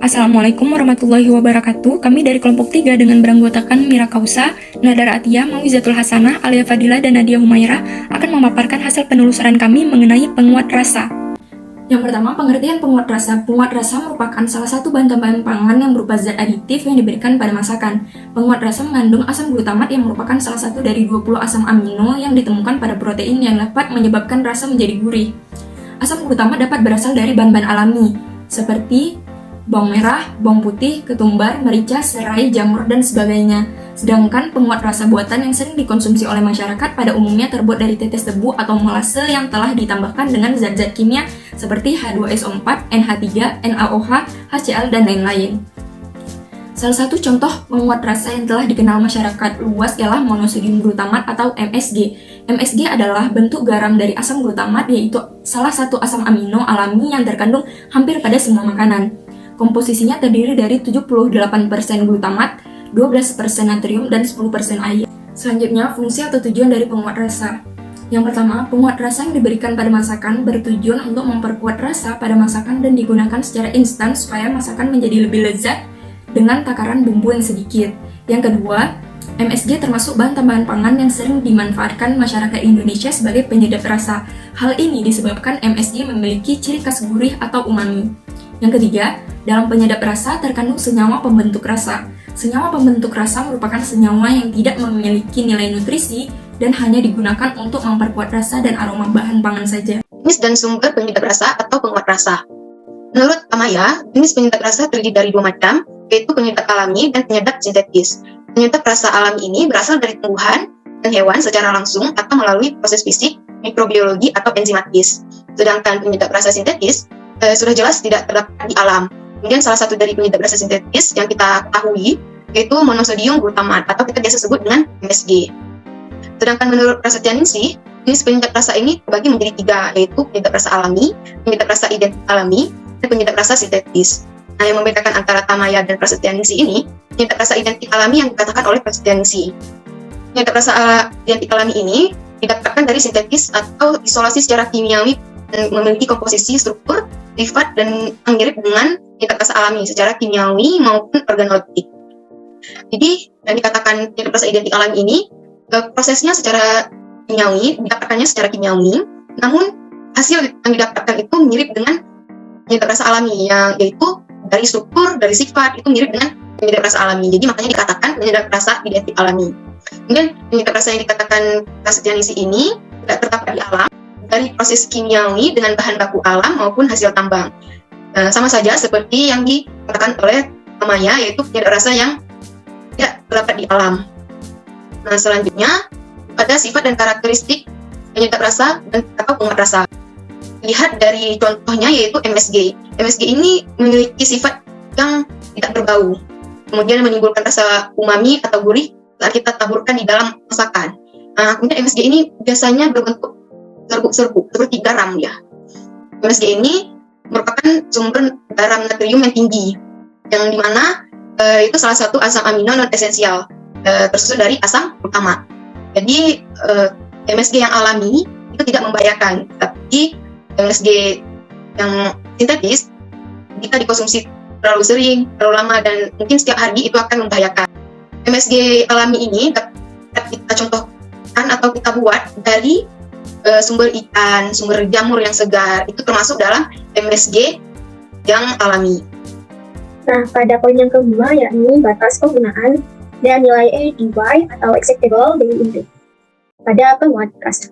Assalamualaikum warahmatullahi wabarakatuh. Kami dari kelompok 3 dengan beranggotakan Mira Kausa, Nadara Atiyah, Mauizatul Hasanah, Alia Fadila, dan Nadia Humaira akan memaparkan hasil penelusuran kami mengenai penguat rasa. Yang pertama, pengertian penguat rasa. Penguat rasa merupakan salah satu bahan tambahan pangan yang berupa zat aditif yang diberikan pada masakan. Penguat rasa mengandung asam glutamat yang merupakan salah satu dari 20 asam amino yang ditemukan pada protein yang dapat menyebabkan rasa menjadi gurih. Asam glutamat dapat berasal dari bahan-bahan alami, seperti bawang merah, bawang putih, ketumbar, merica, serai, jamur, dan sebagainya. Sedangkan penguat rasa buatan yang sering dikonsumsi oleh masyarakat pada umumnya terbuat dari tetes tebu atau molase yang telah ditambahkan dengan zat-zat kimia seperti H2SO4, NH3, NaOH, HCl, dan lain-lain. Salah satu contoh penguat rasa yang telah dikenal masyarakat luas ialah monosodium glutamat atau MSG. MSG adalah bentuk garam dari asam glutamat, yaitu salah satu asam amino alami yang terkandung hampir pada semua makanan. Komposisinya terdiri dari 78% glutamat, 12% natrium, dan 10% air. Selanjutnya, fungsi atau tujuan dari penguat rasa. Yang pertama, penguat rasa yang diberikan pada masakan bertujuan untuk memperkuat rasa pada masakan dan digunakan secara instan supaya masakan menjadi lebih lezat dengan takaran bumbu yang sedikit. Yang kedua, MSG termasuk bahan tambahan pangan yang sering dimanfaatkan masyarakat Indonesia sebagai penyedap rasa. Hal ini disebabkan MSG memiliki ciri khas gurih atau umami. Yang ketiga, dalam penyedap rasa terkandung senyawa pembentuk rasa. Senyawa pembentuk rasa merupakan senyawa yang tidak memiliki nilai nutrisi dan hanya digunakan untuk memperkuat rasa dan aroma bahan pangan saja. Jenis dan sumber penyedap rasa atau penguat rasa. Menurut Amaya, jenis penyedap rasa terdiri dari dua macam, yaitu penyedap alami dan penyedap sintetis. Penyedap rasa alami ini berasal dari tumbuhan dan hewan secara langsung atau melalui proses fisik, mikrobiologi, atau enzimatis. Sedangkan penyedap rasa sintetis sudah jelas tidak terdapat di alam. Kemudian salah satu dari penyedap rasa sintetis yang kita ketahui yaitu monosodium glutamat atau kita biasa sebut dengan MSG. Sedangkan menurut Prasetya Ningsih, jenis penyedap rasa ini terbagi menjadi tiga, yaitu penyedap rasa alami, penyedap rasa identik alami, dan penyedap rasa sintetis. Nah, yang membedakan antara Tamaya dan Prasetya Ningsih ini, penyedap rasa identik alami yang dikatakan oleh Prasetya Ningsih. Penyedap rasa identik alami ini didapatkan dari sintetis atau isolasi secara kimiawi dan memiliki komposisi, struktur, sifat, dan mirip dengan penyedap rasa alami secara kimiawi maupun organoleptik. Jadi, yang dikatakan penyedap rasa identik alami ini, prosesnya secara kimiawi, didapatkannya secara kimiawi, namun hasil yang didapatkan itu mirip dengan penyedap rasa alami, yaitu dari struktur, dari sifat, itu mirip dengan penyedap rasa alami. Jadi, makanya dikatakan penyedap rasa identik alami. Kemudian, penyedap rasa yang dikatakan Prasetya Ningsih ini tidak terdapat di alam, dari proses kimiawi dengan bahan baku alam maupun hasil tambang. Sama saja seperti yang dikatakan oleh Amaya, yaitu penyedap rasa yang tidak terdapat di alam. Nah, selanjutnya pada sifat dan karakteristik penyedap rasa atau penguat rasa. Lihat dari contohnya yaitu MSG. MSG ini memiliki sifat yang tidak berbau, kemudian menimbulkan rasa umami atau gurih saat kita taburkan di dalam masakan. Nah, kemudian MSG ini biasanya berbentuk serbuk-serbuk seperti garam ya. MSG ini merupakan sumber garam natrium yang tinggi, yang dimana itu salah satu asam amino non esensial tersusun dari asam glutamat. Jadi MSG yang alami itu tidak membahayakan, tapi MSG yang sintetis jika dikonsumsi terlalu sering, terlalu lama, dan mungkin setiap hari itu akan membahayakan. MSG alami ini dapat kita contohkan atau kita buat dari sumber ikan, sumber jamur yang segar, itu termasuk dalam MSG yang alami. Nah, pada poin yang kedua yakni batas penggunaan dan nilai ADY atau acceptable daily intake pada penguat rasa.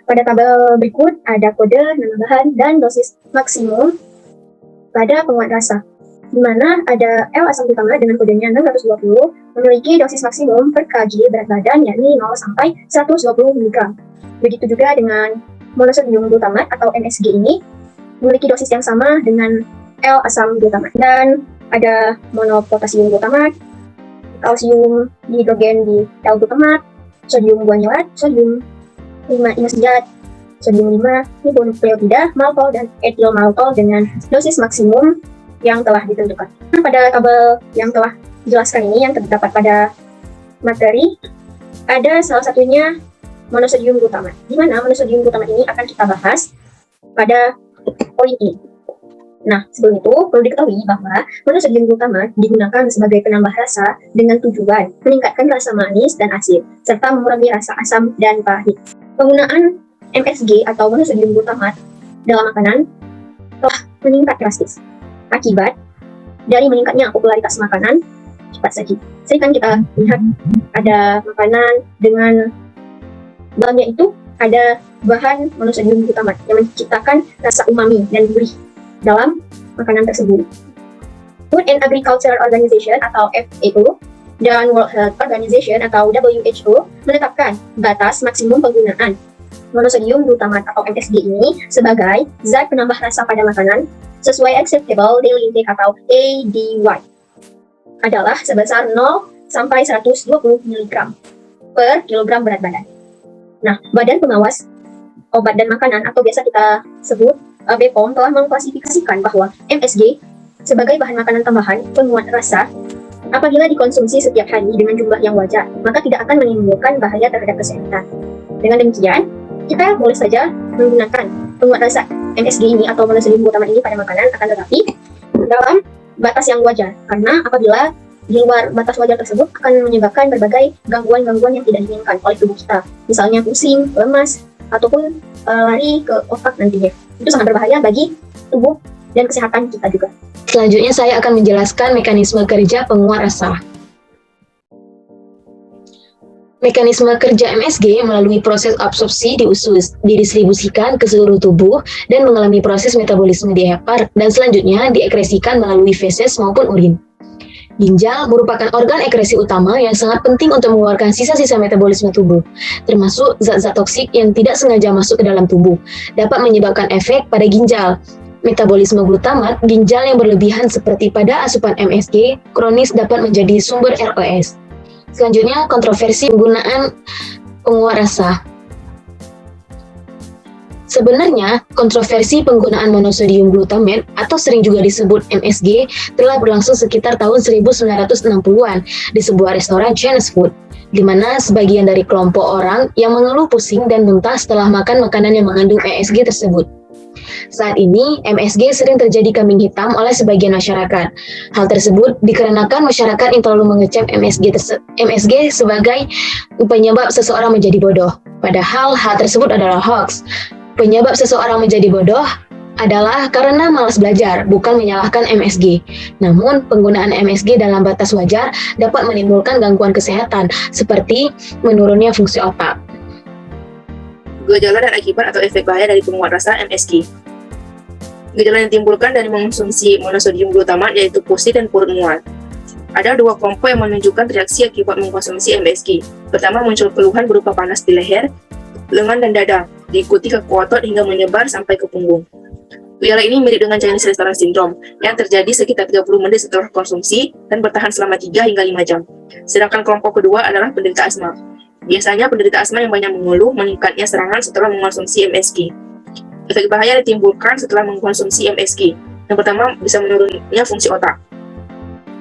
Pada tabel berikut ada kode, nama bahan, dan dosis maksimum pada penguat rasa, di mana ada L asam glutamat dengan kodenya 620 memiliki dosis maksimum per kg berat badan yakni 0 sampai 120 mg. Begitu juga dengan monosodium glutamat atau MSG ini memiliki dosis yang sama dengan L asam glutamat. Dan ada monopotasium glutamat, kalsium dihidrogen di L glutamat, sodium guanyilat, sodium 5 inosida, sodium 5 ribonukleotida, maltol, dan etil maltol dengan dosis maksimum yang telah ditentukan. Pada tabel yang telah dijelaskan ini yang terdapat pada materi, ada salah satunya monosodium glutamat, di mana monosodium glutamat ini akan kita bahas pada poin ini. Nah, sebelum itu perlu diketahui bahwa monosodium glutamat digunakan sebagai penambah rasa dengan tujuan meningkatkan rasa manis dan asin, serta mengurangi rasa asam dan pahit. Penggunaan MSG atau monosodium glutamat dalam makanan telah meningkat drastis akibat dari meningkatnya popularitas makanan cepat saji. Sering kan kita lihat ada makanan dengan dalamnya itu ada bahan monosodium glutamat yang menciptakan rasa umami dan gurih dalam makanan tersebut. Food and Agriculture Organization atau FAO dan World Health Organization atau WHO menetapkan batas maksimum penggunaan monosodium glutamat atau MSG ini sebagai zat penambah rasa pada makanan sesuai Acceptable Daily Intake atau ADY adalah sebesar 0 sampai 120 mg per kilogram berat badan. Nah, Badan Pengawas Obat dan Makanan atau biasa kita sebut BPOM telah mengklasifikasikan bahwa MSG sebagai bahan makanan tambahan penguat rasa apabila dikonsumsi setiap hari dengan jumlah yang wajar, maka tidak akan menimbulkan bahaya terhadap kesehatan. Dengan demikian, kita boleh saja menggunakan penguat rasa MSG ini atau monosodium glutamat ini pada makanan, akan tetapi dalam batas yang wajar, karena apabila di luar batas wajar tersebut akan menyebabkan berbagai gangguan-gangguan yang tidak diinginkan oleh tubuh kita, misalnya pusing, lemas, ataupun lari ke otak nantinya. Itu sangat berbahaya bagi tubuh dan kesehatan kita juga. Selanjutnya saya akan menjelaskan mekanisme kerja penguat rasa. Mekanisme kerja MSG melalui proses absorpsi di usus, didistribusikan ke seluruh tubuh dan mengalami proses metabolisme di hepar dan selanjutnya diekresikan melalui feses maupun urin. Ginjal merupakan organ ekresi utama yang sangat penting untuk mengeluarkan sisa-sisa metabolisme tubuh, termasuk zat-zat toksik yang tidak sengaja masuk ke dalam tubuh, dapat menyebabkan efek pada ginjal. Metabolisme glutamat, ginjal yang berlebihan seperti pada asupan MSG, kronis dapat menjadi sumber ROS. Selanjutnya, kontroversi penggunaan penguat rasa. Sebenarnya, kontroversi penggunaan monosodium glutamat atau sering juga disebut MSG telah berlangsung sekitar tahun 1960-an di sebuah restoran Chinese food, di mana sebagian dari kelompok orang yang mengeluh pusing dan muntah setelah makan makanan yang mengandung MSG tersebut. Saat ini, MSG sering terjadi kambing hitam oleh sebagian masyarakat. Hal tersebut dikarenakan masyarakat yang terlalu mengecap MSG sebagai penyebab seseorang menjadi bodoh. Padahal hal tersebut adalah hoax. Penyebab seseorang menjadi bodoh adalah karena malas belajar, bukan menyalahkan MSG. Namun, penggunaan MSG dalam batas wajar dapat menimbulkan gangguan kesehatan, seperti menurunnya fungsi otak. Gejala dan akibat atau efek bahaya dari penguat rasa MSG. Gejala yang ditimbulkan dari mengonsumsi monosodium glutamat yaitu pusing dan perut mual. Ada dua kelompok yang menunjukkan reaksi akibat mengkonsumsi MSG. Pertama, muncul keluhan berupa panas di leher, lengan dan dada, diikuti ke otot hingga menyebar sampai ke punggung. Gejala ini mirip dengan Chinese Restaurant Syndrome yang terjadi sekitar 30 menit setelah konsumsi dan bertahan selama 3 hingga 5 jam. Sedangkan kelompok kedua adalah penderita asma. Biasanya penderita asma yang banyak mengeluh meningkatnya serangan setelah mengkonsumsi MSG. Efek bahaya ditimbulkan setelah mengkonsumsi MSG. Yang pertama, bisa menurunnya fungsi otak.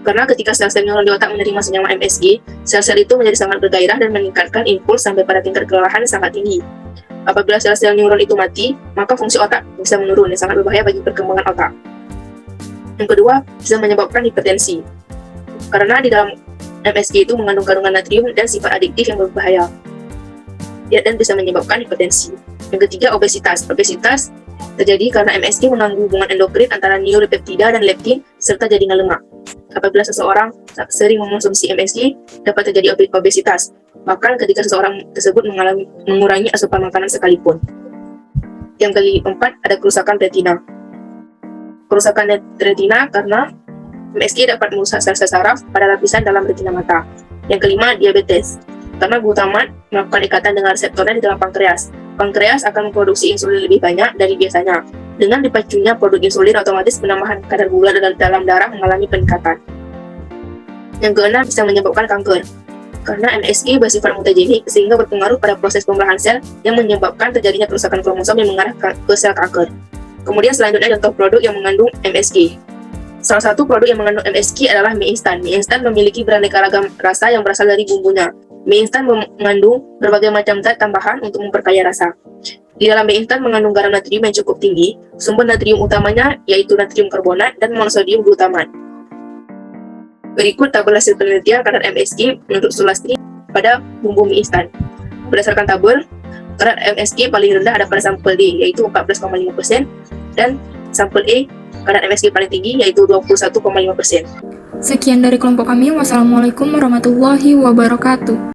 Karena ketika sel-sel neuron di otak menerima senyawa MSG, sel-sel itu menjadi sangat bergairah dan meningkatkan impuls sampai pada tingkat kelelahan yang sangat tinggi. Apabila sel-sel neuron itu mati, maka fungsi otak bisa menurun yang sangat berbahaya bagi perkembangan otak. Yang kedua, bisa menyebabkan hipertensi. Karena di dalam MSG itu mengandung kandungan natrium dan sifat adiktif yang berbahaya. Dan bisa menyebabkan hipertensi. Yang ketiga, obesitas. Obesitas terjadi karena MSG mengganggu hubungan endokrin antara neuropeptida dan leptin serta jaringan lemak. Apabila seseorang sering mengonsumsi MSG, dapat terjadi obesitas. Bahkan ketika seseorang tersebut mengurangi asupan makanan sekalipun. Yang keempat, ada kerusakan retina. Kerusakan retina karena MSG dapat merusak sel-sel saraf pada lapisan dalam retina mata. Yang kelima, diabetes. Karena glutamat melakukan ikatan dengan reseptornya di dalam pankreas. Pankreas akan memproduksi insulin lebih banyak dari biasanya. Dengan dipacunya produk insulin, otomatis penambahan kadar gula dalam darah mengalami peningkatan. Yang keenam, bisa menyebabkan kanker. Karena MSG bersifat mutagenik sehingga berpengaruh pada proses pembelahan sel yang menyebabkan terjadinya kerusakan kromosom yang mengarah ke sel kanker. Kemudian selanjutnya contoh produk yang mengandung MSG. Salah satu produk yang mengandung MSG adalah mie instan. Mie instan memiliki beraneka ragam rasa yang berasal dari bumbunya. Mie instan mengandung berbagai macam zat tambahan untuk memperkaya rasa. Di dalam mie instan mengandung garam natrium yang cukup tinggi. Sumber natrium utamanya yaitu natrium karbonat dan monosodium glutamat. Berikut tabel hasil penelitian kadar MSG menurut Sulastri pada bumbu mie instan. Berdasarkan tabel, kadar MSG paling rendah ada pada sampel D yaitu 14,5% dan sampel E kadar MSG paling tinggi yaitu 21,5%. Sekian dari kelompok kami. Wassalamualaikum warahmatullahi wabarakatuh.